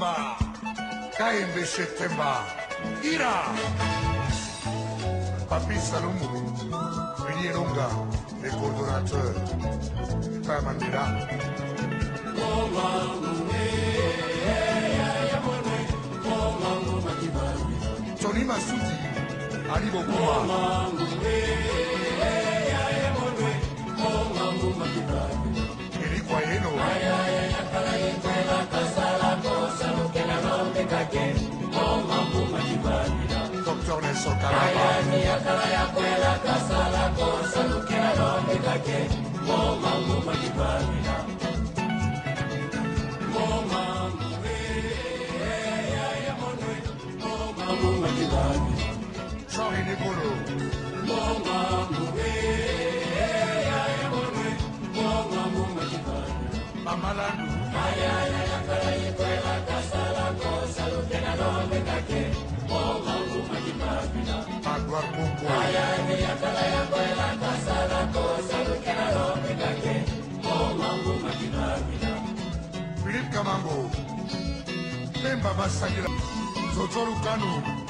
Simba, Kaimbe Shetemba, Ira, Papi Salomou, Willy Longa, les coordonnateurs, Père Mandela. Tony Massoudi, Ali Bokuma. Eric Wayeno. Dr. Nelson Kalaba. Charlie Nebolo. Mamalandu. Magwar Bumbo. Philippe Kamango. Pemba Massagira. Zozoru Kanu.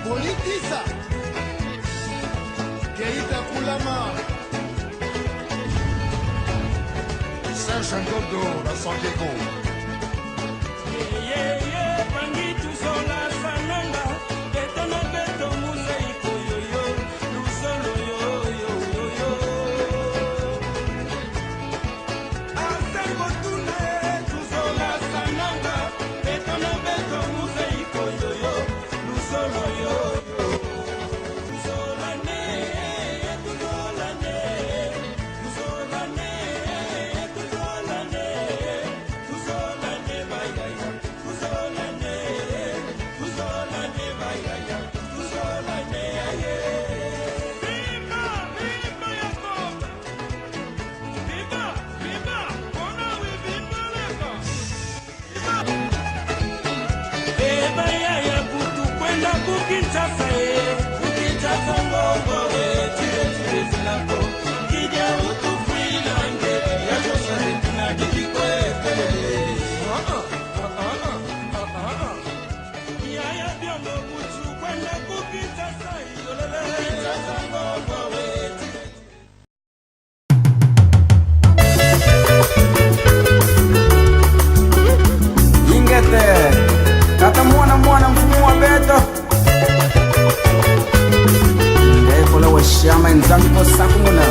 Politiza Keita Kulama Serge Ngodo, la San Diego. nzambo sakumuna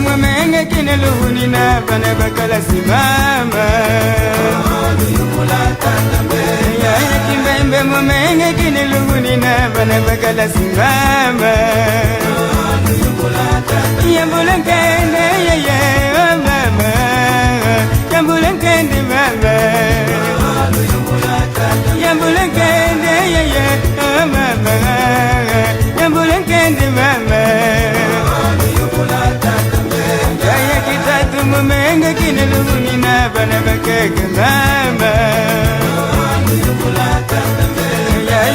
Mwemenge kineluni na bana bakala simama ya kimbembe mwemenge kineluni na bana bakala simama yambulankende ye mama yambulankende mama yambulankende ye mama yambulankende mama Mumenga kineluni na bana bakeke mama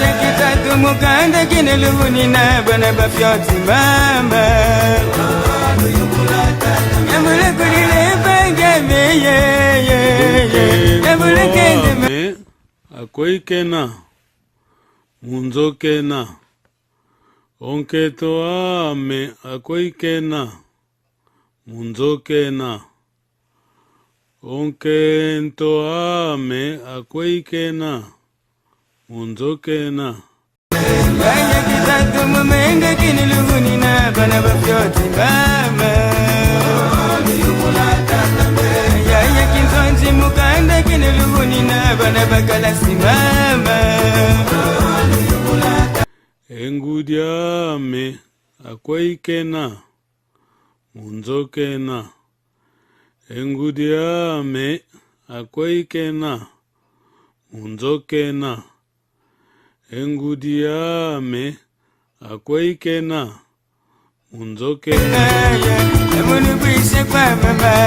ya kitatu mukanda kineluni na bana bafyoti mama yambule kulile bangame yambule kende akoikena munzokena onketo ame akoikena munzokena onkento ame akoikena munzokena ya kitatu mumenga kineluni na bana bafyoti mama ya kinzonzi mukanda kineluni na bana bakala simama engudyame akoikena munzokena engudyame akoikena munzokena engudyame akoikena munzokena emunu bise kwa mama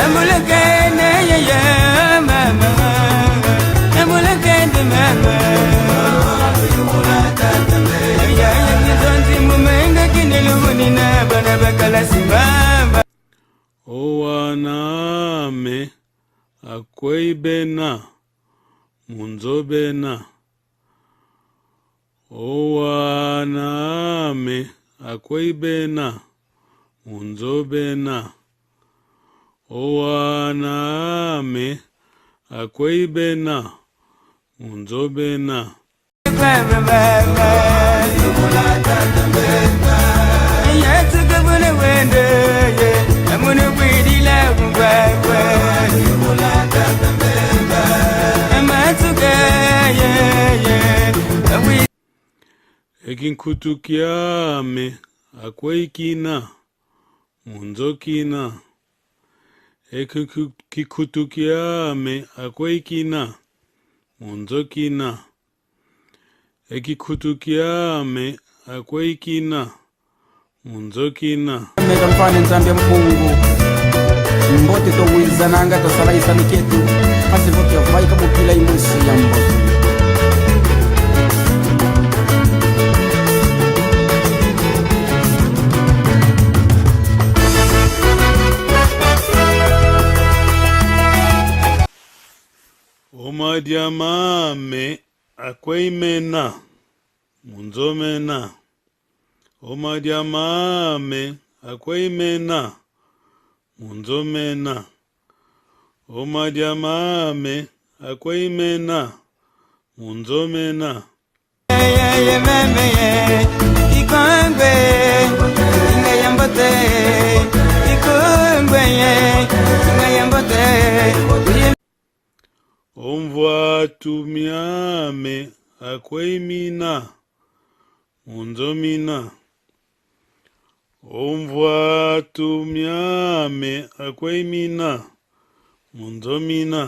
emulekene ye mama emulekene mama ya kizonzi mumenga kineluni na bana bakala simama owaname akoibena munzobena owaname akoibena munzobena owaname akoibena munzobena ekinkutukiame akoikina munzokina ekikutukiame akoikina munzokina ekikutukiame akoikina munzokina mega mfane nzambi ya mkungu mbote towizananga tosalaisa miketu pasivoke vaika mupila imusi ya mbote omadiamame akoimena munzomena omadiamame akoimena munzomena omadiamame akoimena munzomena ye meme ikongwe ingayambote ikongwe ingayambote omvwatumiame akoimina munzomina omvwatumiame akoimina munzomina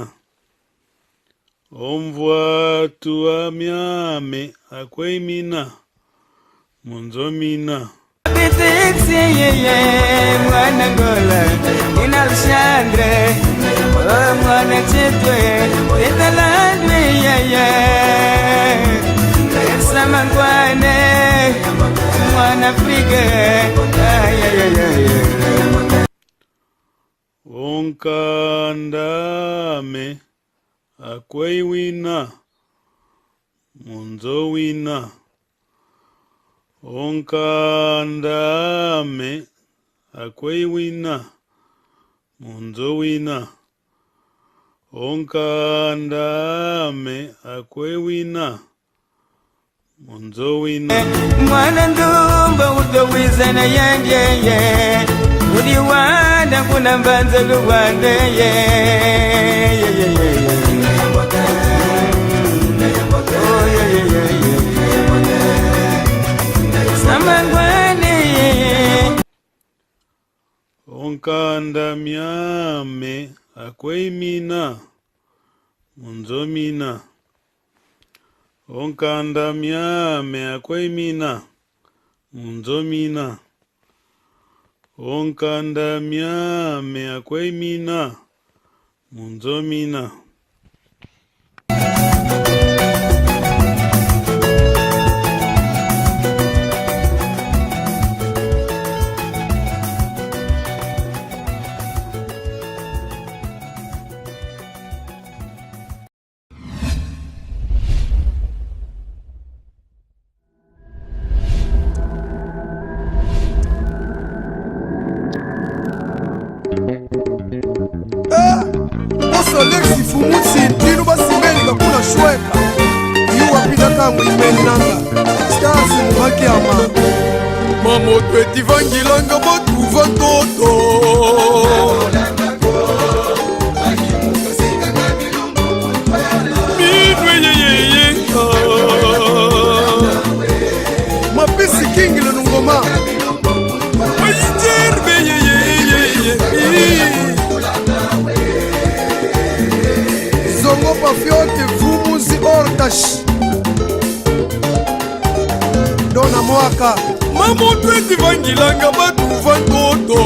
omvwatuamiame akoimina munzomina Bitixi ye mwana gola ina Alexandre mwana chitwe italandwe ye sama ngwane mwana Afrika onkandame akweiwina munzowina onkandame akweiwina munzowina onkandame akweiwina munzowina mwana ndumba utowizana yandyeye uliwanda kulambanza luwandeye onkandamyame akweimina munzomina onkandamyame akweimina munzomina onkandamyame akweimina munzomina Lexi fumutsi ntino basimeni bakula shweka yuwa pita kamwe imeni nanga stasi mumaki ama mamoto etivangilanga batuva toto midweyeyeyeka mapisi kingile nungoma zongo pafiote vumuzi ortash dona mwaka mamoto etivangilanga batuva ntoto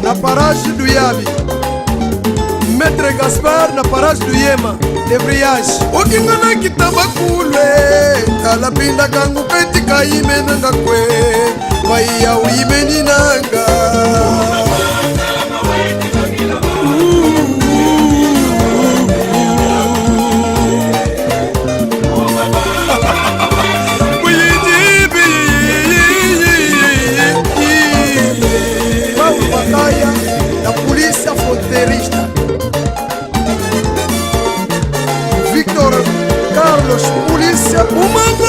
na parage do Yabi, Maître Gaspard na parage do Yema, debriyage okingana kitabakule kalapinda kangu peti kaime nanga kwe waiya uimeni nanga la polícia fronteirista Victor Carlos, polícia humana.